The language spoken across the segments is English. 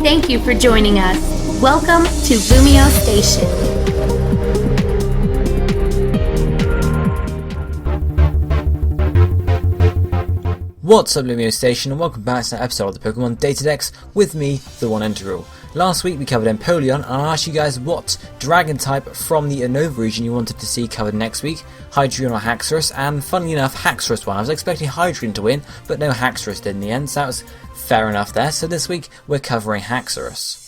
Thank you for joining us. Welcome to LumioseStation. What's up, LumioseStation, and welcome back to an episode of the Pokémon DataDex with me, TheOneIntegral. Last week we covered Empoleon, and I asked you guys what Dragon type from the Unova region you wanted to see covered next week, Hydreigon or Haxorus, and funnily enough, Haxorus won. I was expecting Hydreigon to win, but no, Haxorus did in the end, so that was fair enough there. So this week we're covering Haxorus.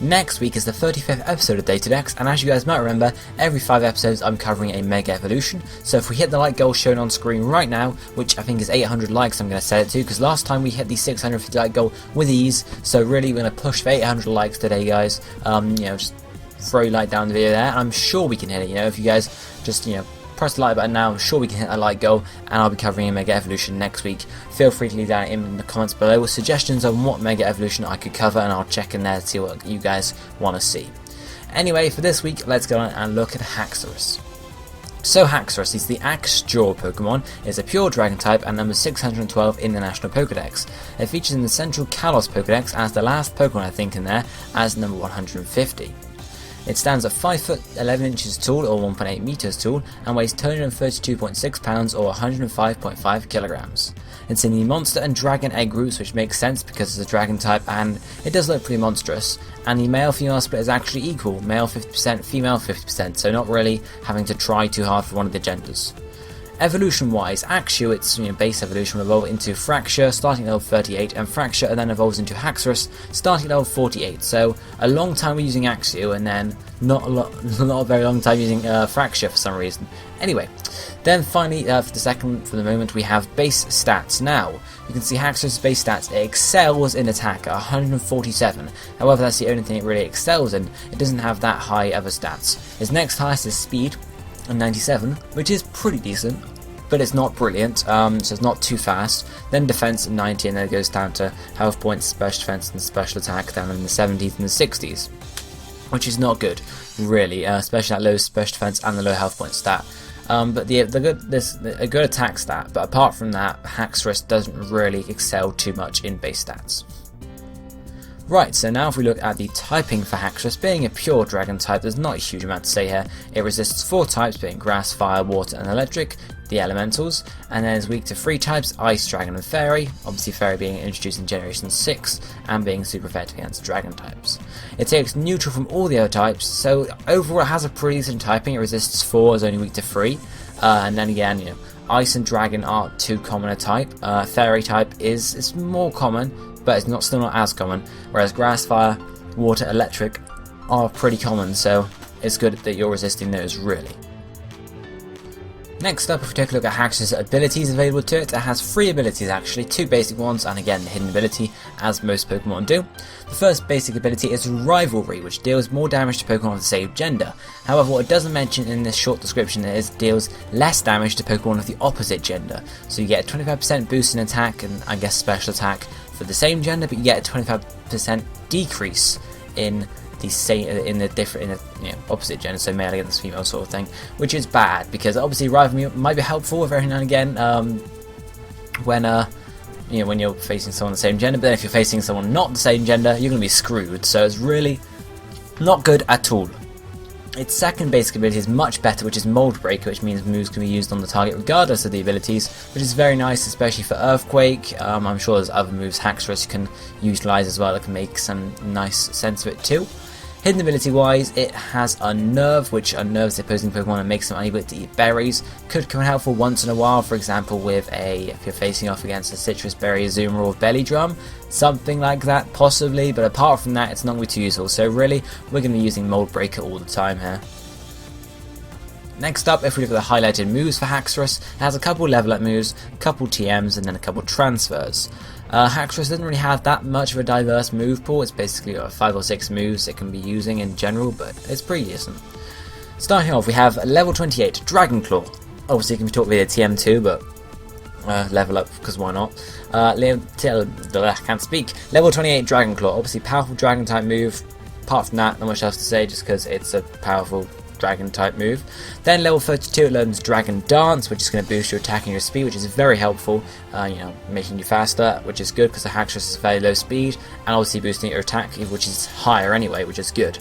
Next week is the 35th episode of DataDex, and as you guys might remember, every 5 episodes I'm covering a Mega Evolution, so if we hit the like goal shown on screen right now, which I think is 800 likes I'm going to set it to, because last time we hit the 650 like goal with ease, so really we're going to push for 800 likes today, guys. Just throw your like down the video there, and I'm sure we can hit it, if you guys just, press the like button now, I'm sure we can hit that like goal, and I'll be covering a Mega Evolution next week. Feel free to leave that in the comments below with suggestions on what Mega Evolution I could cover, and I'll check in there to see what you guys want to see. Anyway, for this week, let's go on and look at Haxorus. So Haxorus is the Axe Jaw Pokemon, is a pure Dragon type and number 612 in the National Pokédex. It features in the Central Kalos Pokédex as the last Pokemon I think in there, as number 150. It stands at 5 foot 11 inches tall or 1.8 meters tall and weighs 232.6 pounds or 105.5 kilograms. It's in the Monster and Dragon egg groups, which makes sense because it's a Dragon type and it does look pretty monstrous. And the male-female split is actually equal, male 50%, female 50%, so not really having to try too hard for one of the genders. Evolution-wise, Axew, its base evolution will evolve into Fracture, starting at level 38, and Fracture and then evolves into Haxorus, starting at level 48. So a long time we're using Axew, and then not a very long time using Fracture for some reason. Anyway, then finally, for the moment, we have base stats. Now, you can see Haxorus' base stats. It excels in attack at 147. However, that's the only thing it really excels in. It doesn't have that high other stats. Its next highest is speed, and 97, which is pretty decent, but it's not brilliant, so it's not too fast. Then defense at 90, and then it goes down to health points, special defense, and special attack down in the 70s and the 60s, which is not good, really, especially that low special defense and the low health point stat. But a good attack stat, but apart from that, Haxorus doesn't really excel too much in base stats. Right, so now if we look at the typing for Haxorus, being a pure Dragon type, there's not a huge amount to say here. It resists 4 types, being Grass, Fire, Water and Electric, the Elementals, and then is weak to 3 types, Ice, Dragon and Fairy, obviously Fairy being introduced in Generation 6, and being super effective against Dragon types. It takes neutral from all the other types, so overall it has a pretty decent typing. It resists 4, is only weak to 3, and then again, Ice and Dragon aren't too common a type. Fairy type is more common, but it's still not as common, whereas Grass, Fire, Water, Electric are pretty common, so it's good that you're resisting those, really. Next up, if we take a look at Haxorus' abilities available to it, it has 3 abilities actually, 2 basic ones and again the hidden ability, as most Pokemon do. The first basic ability is Rivalry, which deals more damage to Pokemon of the same gender. However, what it doesn't mention in this short description is it deals less damage to Pokemon of the opposite gender. So you get a 25% boost in attack and I guess special attack for the same gender, but you get a 25% decrease in the opposite gender, so male against female sort of thing, which is bad because obviously rivalry might be helpful every now and again when you're facing someone the same gender, but then if you're facing someone not the same gender, you're going to be screwed. So it's really not good at all. Its second basic ability is much better, which is Mold Breaker, which means moves can be used on the target regardless of the abilities, which is very nice, especially for Earthquake. I'm sure there's other moves Haxorus can utilise as well that can make some nice sense of it too. Hidden ability wise, it has Unnerve, which unnerves the opposing Pokemon and makes them unable to eat berries. Could come in helpful once in a while, for example if you're facing off against a Citrus Berry, Azumarill or Belly Drum, something like that possibly, but apart from that it's not going to be too useful, so really we're going to be using Mold Breaker all the time here. Next up, if we look at the highlighted moves for Haxorus, it has a couple level up moves, a couple TMs and then a couple transfers. Haxorus doesn't really have that much of a diverse move pool. It's basically got 5 or 6 moves it can be using in general, but it's pretty decent. Starting off, we have level 28 Dragon Claw. Obviously, it can be taught via TM too, but level up because why not? I can't speak. Level 28 Dragon Claw, obviously powerful Dragon type move. Apart from that, not much else to say, just because it's a powerful dragon type move. Then level 32 it learns Dragon Dance, which is going to boost your attack and your speed, which is very helpful, making you faster, which is good because the Haxorus is very low speed, and obviously boosting your attack, which is higher anyway, which is good.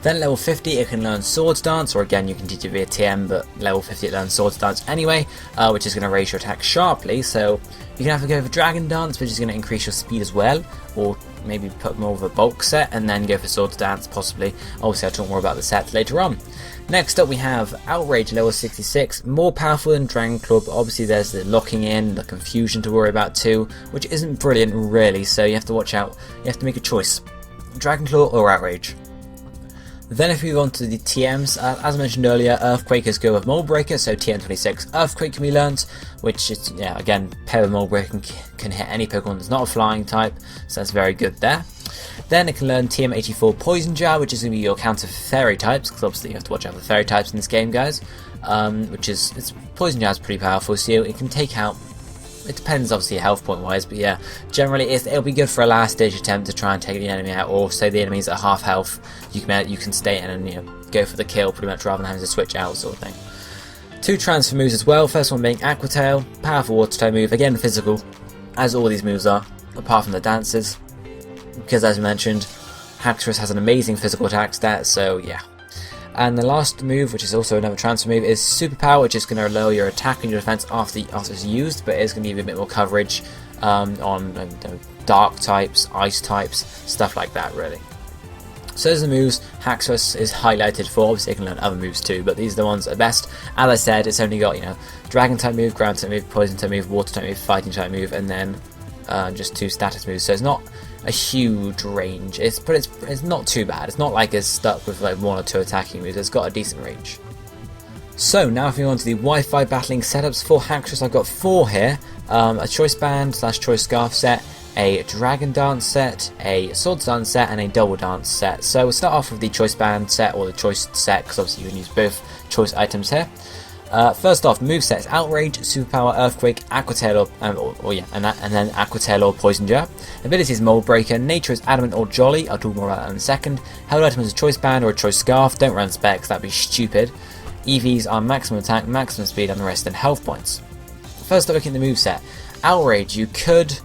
Then level 50 it can learn Swords Dance, or again you can teach it via TM, but level 50 it learns Swords Dance anyway, which is going to raise your attack sharply, so you can have to go for Dragon Dance, which is going to increase your speed as well, or maybe put more of a bulk set and then go for Swords Dance possibly. Obviously I'll talk more about the set later on. Next up we have Outrage level 66, more powerful than Dragon Claw, but obviously there's the locking in, the confusion to worry about too, which isn't brilliant really, so you have to watch out, you have to make a choice, Dragon Claw or Outrage. Then if we move on to the TMs, as I mentioned earlier, Earthquakers go with Mold Breaker, so TM26 Earthquake can be learnt, which is, again, pair with Mold Breaker can hit any Pokemon that's not a flying type, so that's very good there. Then it can learn TM84 Poison Jar, which is going to be your counter for Fairy types, because obviously you have to watch out for Fairy types in this game, guys, Poison Jar is pretty powerful, so it can take out. It depends obviously health point wise, but yeah, generally it'll be good for a last stage attempt to try and take the enemy out, or say the enemy's at half health, you can stay in and go for the kill pretty much rather than having to switch out sort of thing. 2 transfer moves as well, first one being Aqua Tail, powerful water type move, again physical, as all these moves are, apart from the dances, because as mentioned, Haxorus has an amazing physical attack stat, so yeah. And the last move, which is also another transfer move, is Superpower, which is going to lower your attack and your defense after it's used, but it's going to give you a bit more coverage on dark types, ice types, stuff like that, really. So those are the moves Haxorus is highlighted for. Obviously, you can learn other moves too, but these are the ones that are best. As I said, it's only got Dragon type move, Ground type move, Poison type move, Water type move, Fighting type move, and then just 2 status moves. So it's not a huge range, but it's not too bad. It's not like it's stuck with like 1 or 2 attacking moves. It's got a decent range. So now if we go on to the Wi-Fi battling setups for Haxorus, I've got 4 here: a Choice Band / Choice Scarf set, a Dragon Dance set, a Swords Dance set, and a Double Dance set. So we'll start off with the Choice Band set or the Choice set, because obviously you can use both choice items here. First off, movesets: Outrage, Superpower, Earthquake, Aqua Tail, and then Aqua Tail or Poison Jar. Abilities: Mold Breaker, Nature is Adamant or Jolly, I'll talk more about that in a second. Held item is a Choice Band or a Choice Scarf, don't run specs, that'd be stupid. EVs are maximum attack, maximum speed, and the rest in health points. First up, looking at the moveset. Outrage, you could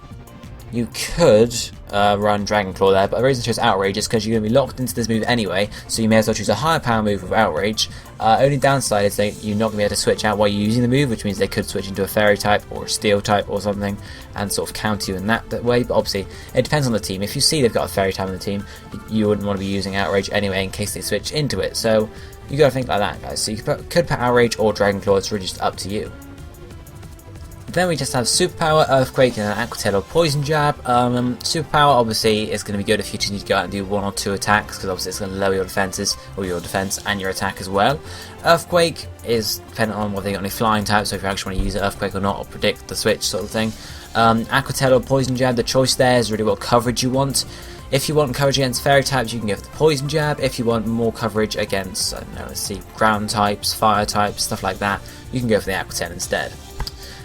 run Dragon Claw there, but the reason I chose Outrage is because you're going to be locked into this move anyway, so you may as well choose a higher power move with Outrage. Only downside is that you're not going to be able to switch out while you're using the move, which means they could switch into a Fairy type or a Steel type or something and sort of counter you in that way, but obviously it depends on the team. If you see they've got a Fairy type on the team, you wouldn't want to be using Outrage anyway in case they switch into it, so you got to think like that, guys. So you could put Outrage or Dragon Claw, it's really just up to you. Then we just have Superpower, Earthquake, and an Aqua Tail or Poison Jab. Superpower obviously is going to be good if you just need to go out and do 1 or 2 attacks, because obviously it's going to lower your defenses, or your defense and your attack as well. Earthquake is dependent on whether you got any flying types, so if you actually want to use an Earthquake or not, or predict the switch sort of thing. Aqua Tail or Poison Jab, the choice there is really what coverage you want. If you want coverage against Fairy types, you can go for the Poison Jab. If you want more coverage against, ground types, fire types, stuff like that, you can go for the Aqua Tail instead.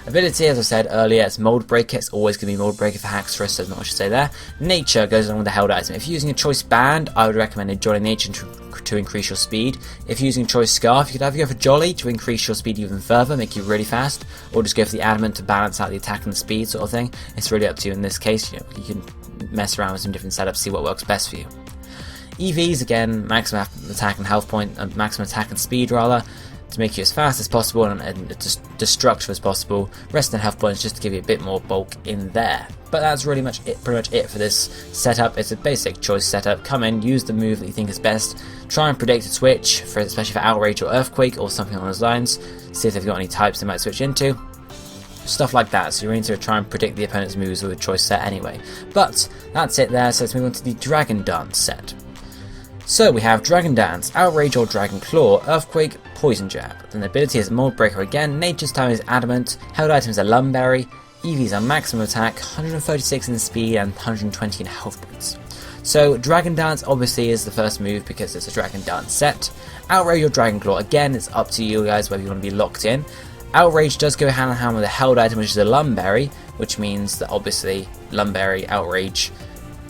Ability, as I said earlier, it's Mold Breaker. It's always going to be Mold Breaker for Haxorus, so there's not much to say there. Nature goes along with the held item. If you're using a Choice Band, I would recommend a Jolly Nature to increase your speed. If you're using Choice Scarf, you could either go for Jolly to increase your speed even further, make you really fast, or just go for the Adamant to balance out the attack and the speed sort of thing. It's really up to you in this case. You can mess around with some different setups, see what works best for you. EVs, again, maximum attack and health point, maximum attack and speed rather, to make you as fast as possible and destructive as possible. Rest and health points just to give you a bit more bulk in there. But that's pretty much it for this setup. It's a basic choice setup. Come in, use the move that you think is best. Try and predict a switch, especially for Outrage or Earthquake or something along those lines. See if they've got any types they might switch into. Stuff like that, so you need to try and predict the opponent's moves with a choice set anyway. But that's it there, so let's move on to the Dragon Dance set. So we have Dragon Dance, Outrage or Dragon Claw, Earthquake, Poison Jab. Then the ability is Mold Breaker again, Nature's Time is Adamant, held items are Lumberry, EVs are maximum attack, 136 in speed and 120 in health points. So Dragon Dance obviously is the first move because it's a Dragon Dance set. Outrage or Dragon Claw, again it's up to you guys whether you want to be locked in. Outrage does go hand in hand with a held item which is a Lumberry, which means that obviously Lumberry, Outrage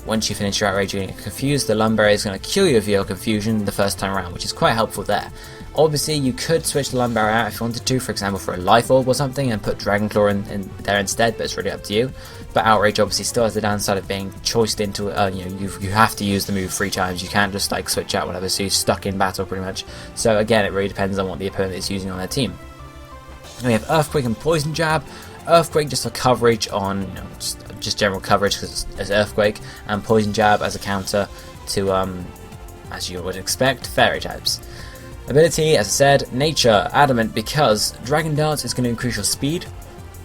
once you finish your outrage, you're going to get confused. The Lumberry is going to kill you of your confusion the first time around, which is quite helpful there. Obviously, you could switch the Lumberry out if you wanted to, for example, for a Life Orb or something, and put Dragon Claw in there instead, but it's really up to you. But Outrage obviously still has the downside of being choiced into, you have to use the move 3 times, you can't just like switch out whatever, so you're stuck in battle pretty much. So again, it really depends on what the opponent is using on their team. And we have Earthquake and Poison Jab. Earthquake just for coverage on, just general coverage because it's Earthquake, and Poison Jab as a counter to, as you would expect, Fairy types. Ability, as I said, Nature, Adamant, because Dragon Dance is going to increase your speed,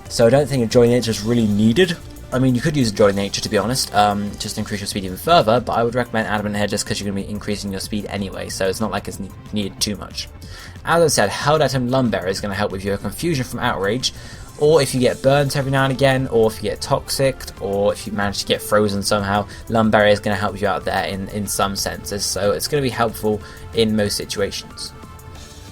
so I don't think a Joy Nature is really needed. I mean, you could use a Joy Nature to be honest, just to increase your speed even further, but I would recommend Adamant here just because you're going to be increasing your speed anyway, so it's not like it's needed too much. As I said, Held Item Lumberry is going to help with your confusion from Outrage, or if you get burnt every now and again, or if you get toxic, or if you manage to get frozen somehow, Lumberry is going to help you out there in some senses, so it's going to be helpful in most situations.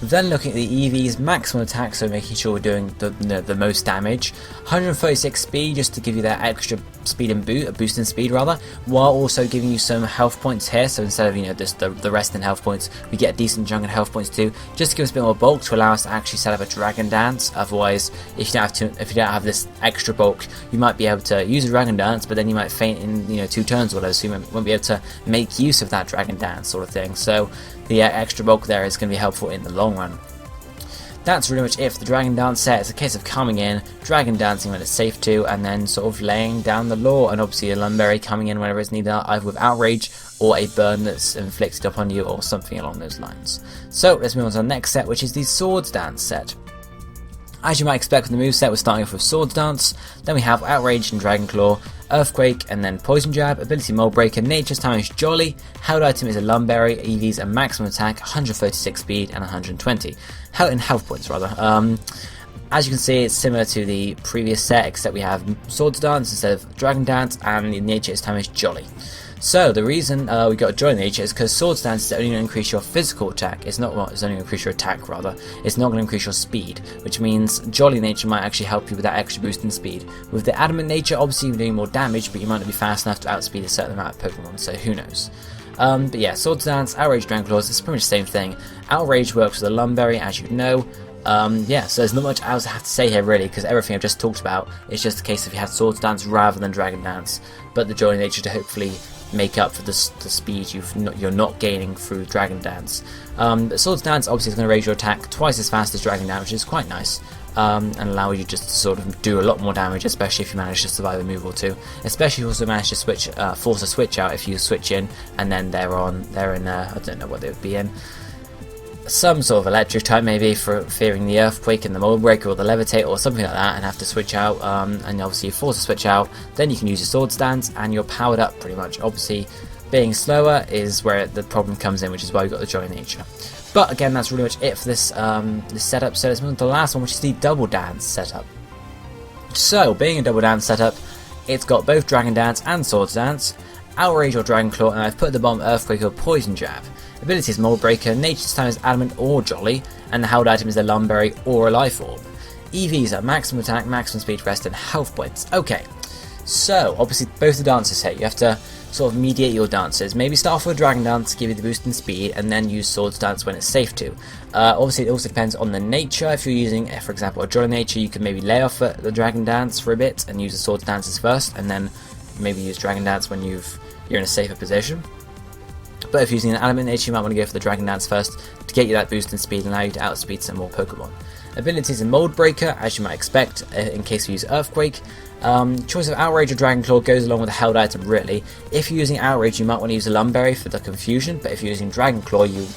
Then looking at the EV's maximum attack, so making sure we're doing the most damage. 136 speed just to give you that extra speed and boost in speed rather, while also giving you some health points here. So instead of just the rest in health points, we get a decent chunk of health points too, just to give us a bit more bulk to allow us to actually set up a Dragon Dance. Otherwise, if you don't have this extra bulk, you might be able to use a Dragon Dance, but then you might faint in 2 turns or whatever, so you won't be able to make use of that Dragon Dance sort of thing. So the extra bulk there is going to be helpful in the long run. That's really much it for the Dragon Dance set. It's a case of coming in, Dragon Dancing when it's safe to, and then sort of laying down the law, and obviously a Lumberry coming in whenever it's needed, either with Outrage or a burn that's inflicted upon you or something along those lines. So let's move on to the next set, which is the Swords Dance set. As you might expect from the moveset, we're starting off with Swords Dance, then we have Outrage and Dragon Claw, Earthquake, and then Poison Jab, ability Mold Breaker, Nature's Time is Jolly, held item is a Lumberry, EV's a maximum attack, 136 speed and 120. Health points rather. As you can see, it's similar to the previous set, except we have Swords Dance instead of Dragon Dance, and the Nature's Time is Jolly. So the reason we got Joy Nature is because Swords Dance is only going to increase your physical attack. It's only going to increase your attack rather. It's not going to increase your speed, which means Jolly Nature might actually help you with that extra boost in speed. With the Adamant Nature, obviously you're doing more damage, but you might not be fast enough to outspeed a certain amount of Pokemon, so who knows. But yeah, Swords Dance, Outrage, Dragon Claws, it's pretty much the same thing. Outrage works with a Lumberry, as you know. Yeah, so there's not much else I have to say here really, because everything I've just talked about is just a case of you had Swords Dance rather than Dragon Dance, but the Joy Nature to hopefully make up for the speed you're not gaining through Dragon Dance. But Swords Dance obviously is going to raise your attack twice as fast as Dragon Dance, which is quite nice, and allow you just to sort of do a lot more damage, especially if you manage to survive a move or two. Especially if you also manage to force a switch out if you switch in, and then they're in I don't know what they would be in. Some sort of electric type maybe, for fearing the Earthquake and the Mold Breaker or the Levitate or something like that, and have to switch out, and obviously you force a switch out, then you can use your Swords Dance and you're powered up pretty much. Obviously being slower is where the problem comes in, which is why we've got the Joy Nature. But again, that's really much it for this this setup, so let's move on to the last one, which is the Double Dance setup. So being a Double Dance setup, it's got both Dragon Dance and Swords Dance, Outrage or Dragon Claw, and I've put at the bottom Earthquake or Poison Jab. Ability is Mold Breaker, Nature's Time is Adamant or Jolly, and the held item is a Lumberry or a Life Orb. EVs are maximum attack, maximum speed, rest, and health points. Okay, so obviously both the dances here, you have to sort of mediate your dances. Maybe start off with Dragon Dance to give you the boost in speed, and then use Swords Dance when it's safe to. Obviously it also depends on the nature. If you're using, for example, a Jolly Nature, you can maybe lay off the Dragon Dance for a bit and use the Swords Dances first, and then maybe use Dragon Dance when you're in a safer position. But if you're using an Adamant Nature, you might want to go for the Dragon Dance first to get you that boost in speed and allow you to outspeed some more Pokemon. Abilities in Mold Breaker, as you might expect, in case you use Earthquake. Choice of Outrage or Dragon Claw goes along with the held item really. If you're using Outrage, you might want to use a Lumberry for the confusion, but if you're using Dragon Claw, you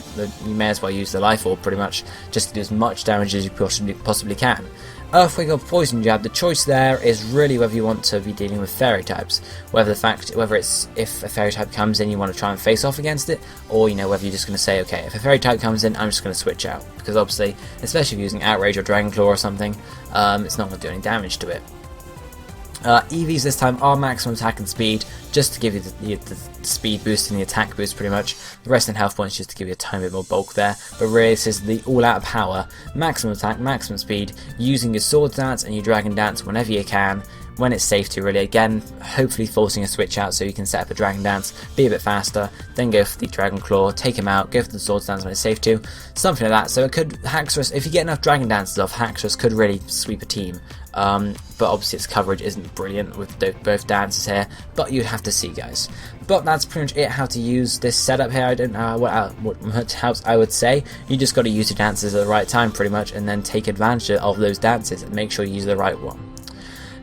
may as well use the Life Orb pretty much, just to do as much damage as you possibly can. Earthquake or Poison Jab, the choice there is really whether you want to be dealing with Fairy types, whether it's if a Fairy type comes in you want to try and face off against it, or whether you're just going to say, okay, if a Fairy type comes in, I'm just going to switch out, because obviously, especially if you're using Outrage or Dragon Claw or something, it's not going to do any damage to it. EVs this time are maximum attack and speed, just to give you the speed boost and the attack boost pretty much. The rest in health points just to give you a tiny bit more bulk there. But really this is the all out power, maximum attack, maximum speed, using your Swords Dance and your Dragon Dance whenever you can, when it's safe to, really. Again, hopefully forcing a switch out so you can set up a Dragon Dance, be a bit faster, then go for the Dragon Claw, take him out, go for the Sword Stance when it's safe to, something like that. So it could, Haxorus, if you get enough Dragon Dances off, Haxorus could really sweep a team. But obviously its coverage isn't brilliant with both dances here, but you'd have to see, guys. But that's pretty much it, how to use this setup here. I don't know what else I would say. You just got to use your dances at the right time, pretty much, and then take advantage of those dances and make sure you use the right one.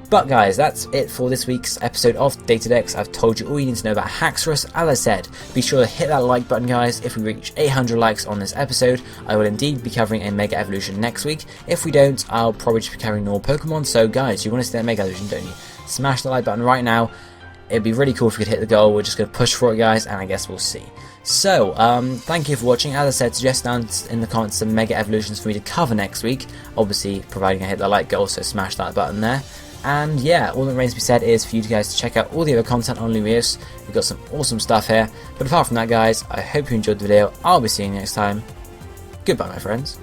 But guys, that's it for this week's episode of DataDex. I've told you all you need to know about Haxorus. As I said, be sure to hit that like button, guys. If we reach 800 likes on this episode, I will indeed be covering a Mega Evolution next week. If we don't, I'll probably just be covering normal Pokemon. So guys, you want to see that Mega Evolution, don't you? Smash the like button right now. It'd be really cool if we could hit the goal. We're just going to push for it, guys, and I guess we'll see. So, thank you for watching. As I said, suggest down in the comments some Mega Evolutions for me to cover next week. Obviously, providing I hit the like goal, so smash that button there. And yeah, all that remains to be said is for you guys to check out all the other content on Lumiose. We've got some awesome stuff here. But apart from that, guys, I hope you enjoyed the video. I'll be seeing you next time. Goodbye, my friends.